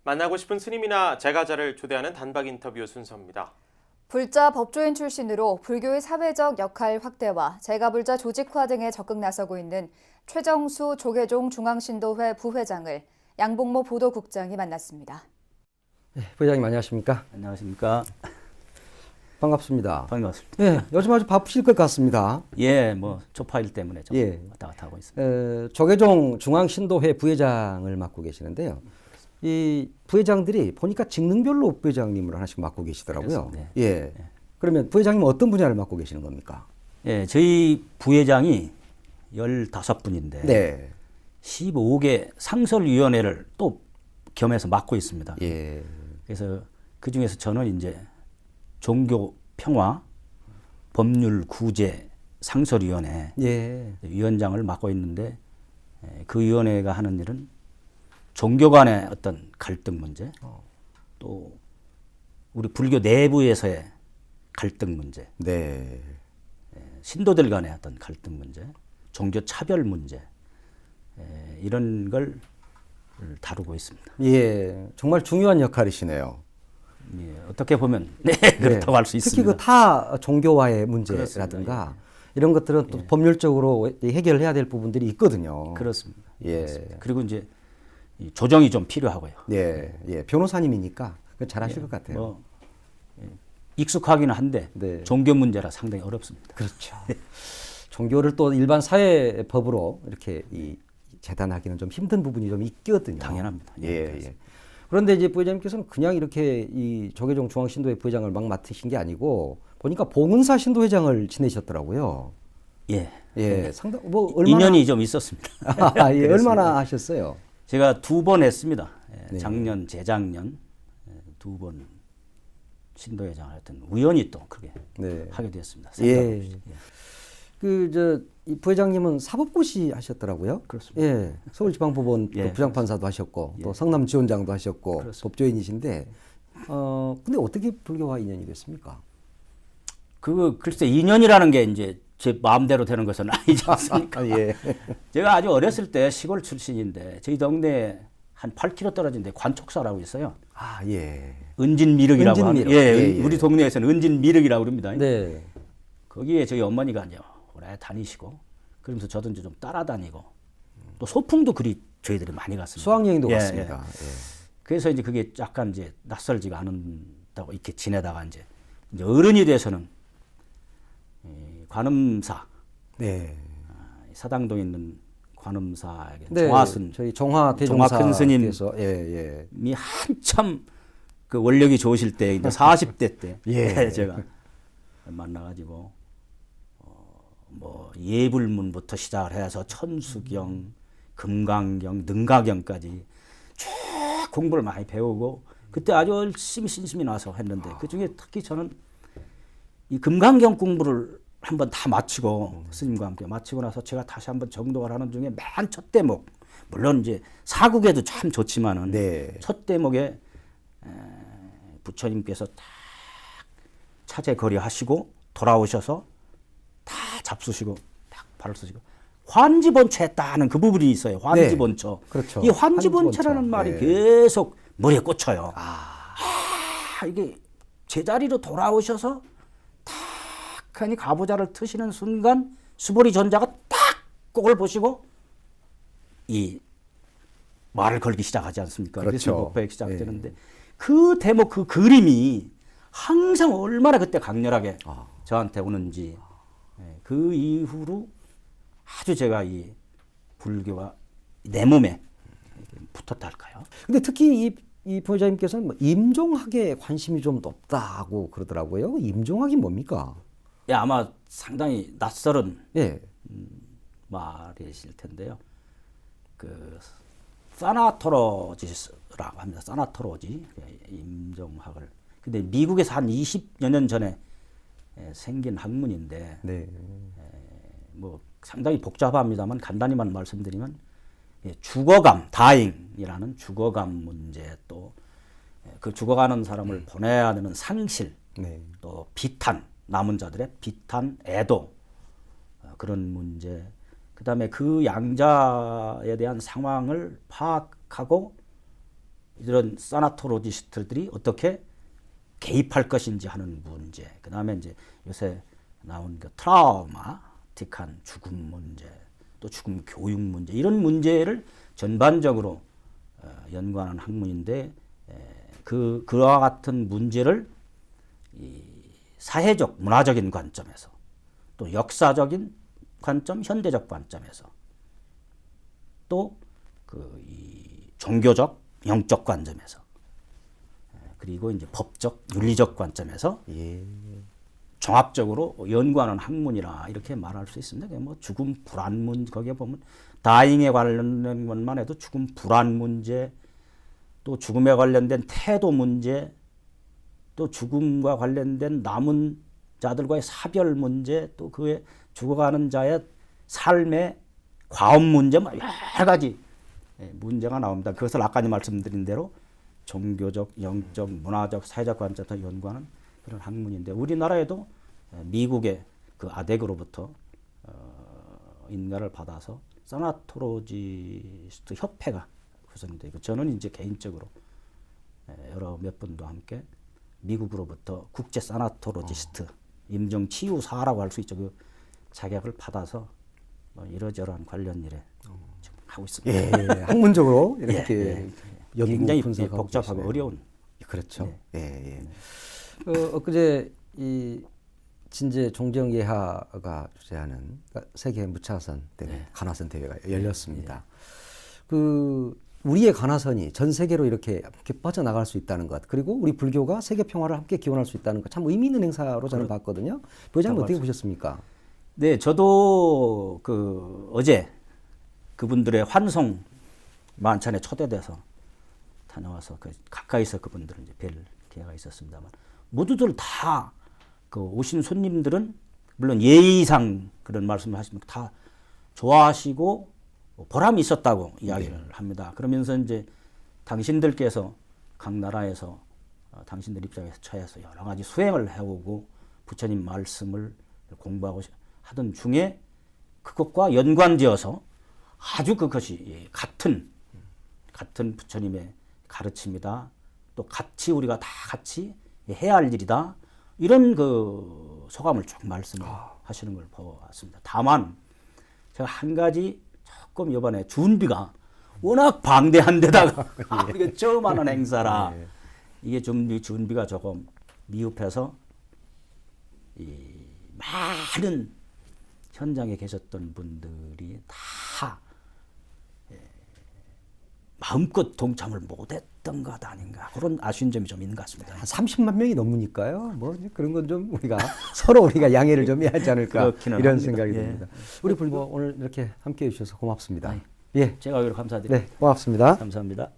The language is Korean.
만나고 싶은 스님이나 제가자를 초대하는 단박 인터뷰 순서입니다. 불자 법조인 출신으로 불교의 사회적 역할 확대와 제가불자 조직화 등에 적극 나서고 있는 최정수 조계종 중앙신도회 부회장을 양봉모 보도국장이 만났습니다. 네, 부회장님 안녕하십니까? 안녕하십니까? 반갑습니다. 반갑습니다. 예, 요즘 아주 바쁘실 것 같습니다. 예, 뭐 초파일 때문에 좀 예. 왔다 갔다 하고 있습니다. 조계종 중앙신도회 부회장을 맡고 계시는데요. 이 부회장들이 보니까 직능별로 부회장님을 하나씩 맡고 계시더라고요. 그렇습니다. 예. 그러면 부회장님은 어떤 분야를 맡고 계시는 겁니까? 예, 저희 부회장이 15분인데 네. 15개 상설위원회를 또 겸해서 맡고 있습니다. 예. 그래서 그 중에서 저는 이제 종교 평화, 법률 구제 상설위원회 예. 위원장을 맡고 있는데 그 위원회가 하는 일은 종교 간의 어떤 갈등 문제, 또 우리 불교 내부에서의 갈등 문제, 네. 신도들 간의 어떤 갈등 문제, 종교 차별 문제, 이런 걸 다루고 있습니다. 예. 정말 중요한 역할이시네요. 예, 어떻게 보면 네, 그렇다고 할 수 있습니다. 특히 그 타 종교와의 문제라든가 이런 것들은 또 법률적으로 해결해야 될 부분들이 있거든요. 그렇습니다. 예. 그렇습니다. 그리고 이제 이 조정이 좀 필요하고요. 예, 예. 변호사님이니까 잘하실 것 같아요. 뭐 익숙하기는 한데 네. 종교 문제라 상당히 어렵습니다. 그렇죠. 종교를 또 일반 사회법으로 이렇게 재단하기는 좀 힘든 부분이 좀 있거든요. 당연합니다. 예, 예, 그렇습니다. 예. 그런데 이제 부회장님께서는 그냥 이렇게 이 조계종 중앙신도회 부회장을 막 맡으신 게 아니고 보니까 봉은사 신도회장을 지내셨더라고요. 예. 예, 상당 뭐 얼마나 인연이 좀 있었습니다. 아, 예, 얼마나 하셨어요? 제가 2번 했습니다. 예, 네. 작년, 재작년 2번 신도회장을 했던 우연히 또 그렇게 네. 하게 되었습니다. 예. 생각 없이. 예. 이 부회장님은 사법고시 하셨더라고요. 그렇습니다. 예, 서울지방법원 또 예. 부장판사도 하셨고 예. 또 성남지원장도 하셨고 그렇습니다. 법조인이신데, 근데 어떻게 불교와 인연이 됐습니까? 글쎄 인연이라는 게 이제 제 마음대로 되는 것은 아니지 않습니까? 예. 제가 아주 어렸을 때 시골 출신인데 저희 동네에 한 8km 떨어진 데 관촉사라고 있어요. 아, 예. 은진미륵이라고 하는. 은진미륵. 예, 예, 예. 우리 동네에서는 은진미륵이라고 그럽니다. 네. 거기에 저희 어머니가 이제 오래 다니시고 그러면서 저도 이제 좀 따라다니고 또 소풍도 그리 저희들이 많이 갔습니다. 수학여행도 예, 갔습니다. 예. 예. 그래서 이제 그게 약간 이제 낯설지가 않다고 이렇게 지내다가 이제 어른이 돼서는 이 관음사 네. 사당동에 있는 관음사에게 네. 정화순 저희 정화 대종사 큰 스님이 예, 예. 한참 그 원력이 좋으실 때 이제 40대 때 예. 제가 만나가지고 뭐 예불문부터 시작을 해서 천수경, 금강경, 능가경까지 쭉 공부를 많이 배우고 그때 아주 열심히 신심히 나서 했는데 그 중에 특히 저는 이 금강경 공부를 한번 다 마치고 스님과 함께 마치고 나서 제가 다시 한번 정독을 하는 중에 맨 첫 대목 물론 이제 사국에도 참 좋지만은 네. 첫 대목에 부처님께서 딱 차제거리 하시고 돌아오셔서 다 잡수시고 딱 발을 쓰시고 환지본처했다는 그 부분이 있어요. 환지본처. 네. 그렇죠. 이 환지본처라는 환지본처. 말이 네. 계속 머리에 꽂혀요. 이게 제자리로 돌아오셔서 탁하니 가부좌를 트시는 순간 수보리 전자가 딱 그걸 보시고 이 말을 걸기 시작하지 않습니까? 그렇죠. 목표에 시작되는데 그 대목 그 그림이 항상 얼마나 그때 강렬하게 저한테 오는지 그 이후로 아주 제가 이 불교와 내 몸에 붙었다 할까요? 근데 특히 이 부회장님께서는 뭐 임종학에 관심이 좀 높다고 그러더라고요. 임종학이 뭡니까? 예, 아마 상당히 낯설은 예. 말이실 텐데요. 그 사나토로지라고 합니다. 사나토로지 임종학을. 근데 미국에서 한 20여 년 전에 생긴 학문인데 네. 뭐 상당히 복잡합니다만 간단히만 말씀드리면 죽어감, 다잉이라는 죽어감 문제 또 그 죽어가는 사람을 보내야 되는 상실 네. 또 비탄, 남은 자들의 비탄, 애도 그런 문제 그다음에 그 양자에 대한 상황을 파악하고 이런 사나토로지스트들이 어떻게 개입할 것인지 하는 문제. 그다음에 이제 요새 나온 그 트라우마틱한 죽음 문제, 또 죽음 교육 문제 이런 문제를 전반적으로 연구하는 학문인데 그와 같은 문제를 이 사회적 문화적인 관점에서 또 역사적인 관점, 현대적 관점에서 또 그 이 종교적, 영적 관점에서 그리고 이제 법적, 윤리적 관점에서 종합적으로 연구하는 학문이라 이렇게 말할 수 있습니다. 뭐 죽음 불안 문제 거기에 보면 다잉에 관련된 것만 해도 죽음 불안 문제, 또 죽음에 관련된 태도 문제, 또 죽음과 관련된 남은 자들과의 사별 문제, 또 그의 죽어가는 자의 삶의 과업 문제, 뭐 여러 가지 문제가 나옵니다. 그것을 아까 말씀드린 대로 종교적, 영적, 문화적, 사회적 관점에서 연구하는 그런 학문인데 우리나라에도 미국의 그 아덱으로부터 인가를 받아서 사나토로지스트 협회가 구성되고 저는 이제 개인적으로 여러 몇 분과 함께 미국으로부터 국제 사나토로지스트 임종 치유사라고 할 수 있죠. 그 자격을 받아서 이러저러한 관련 일에 지금 하고 있습니다. 예, 학문적으로 이렇게 연구 굉장히 분석하고 복잡하고 계시네요. 어려운. 그렇죠. 네. 예. 엊그제 이 진제 종정예하가 주재하는 세계 무차선 대회, 가나선 대회가 열렸습니다. 그 우리의 가나선이 전 세계로 이렇게 뻗어나갈 수 있다는 것, 그리고 우리 불교가 세계 평화를 함께 기원할 수 있다는 것, 참 의미 있는 행사로 저는 봤거든요. 부회장님 어떻게 보셨습니까? 네, 저도 그 어제 그분들의 환송 만찬에 초대돼서 다녀와서 그 가까이서 그분들을 이제 뵐 기회가 있었습니다만 모두들 다 그 오신 손님들은 물론 예의상 그런 말씀을 하시면 다 좋아하시고 보람이 있었다고 이야기를 합니다. 그러면서 이제 당신들께서 각 나라에서 당신들 입장에서 처해서 여러 가지 수행을 해오고 부처님 말씀을 공부하고 하던 중에 그것과 연관되어서 아주 그것이 같은 부처님의 가르침이다. 또 같이 우리가 다 같이 해야 할 일이다. 이런 그 소감을 쭉 말씀을 하시는 걸 보았습니다. 다만 제가 한 가지 조금 이번에 준비가 워낙 방대한 데다가 이게 처음 하는 행사라 이게 준비가 조금 미흡해서 이 많은 현장에 계셨던 분들이 다 마음껏 동참을 못했던 것 아닌가 그런 아쉬운 점이 좀 있는 것 같습니다. 한 30만 명이 넘으니까요. 뭐 그런 건 좀 우리가 서로 우리가 양해를 좀 해야 하지 않을까 이런 합니다. 생각이 예. 듭니다. 우리 불교 오늘 이렇게 함께해 주셔서 고맙습니다. 예, 제가 오히려 감사드립니다. 네, 고맙습니다. 감사합니다.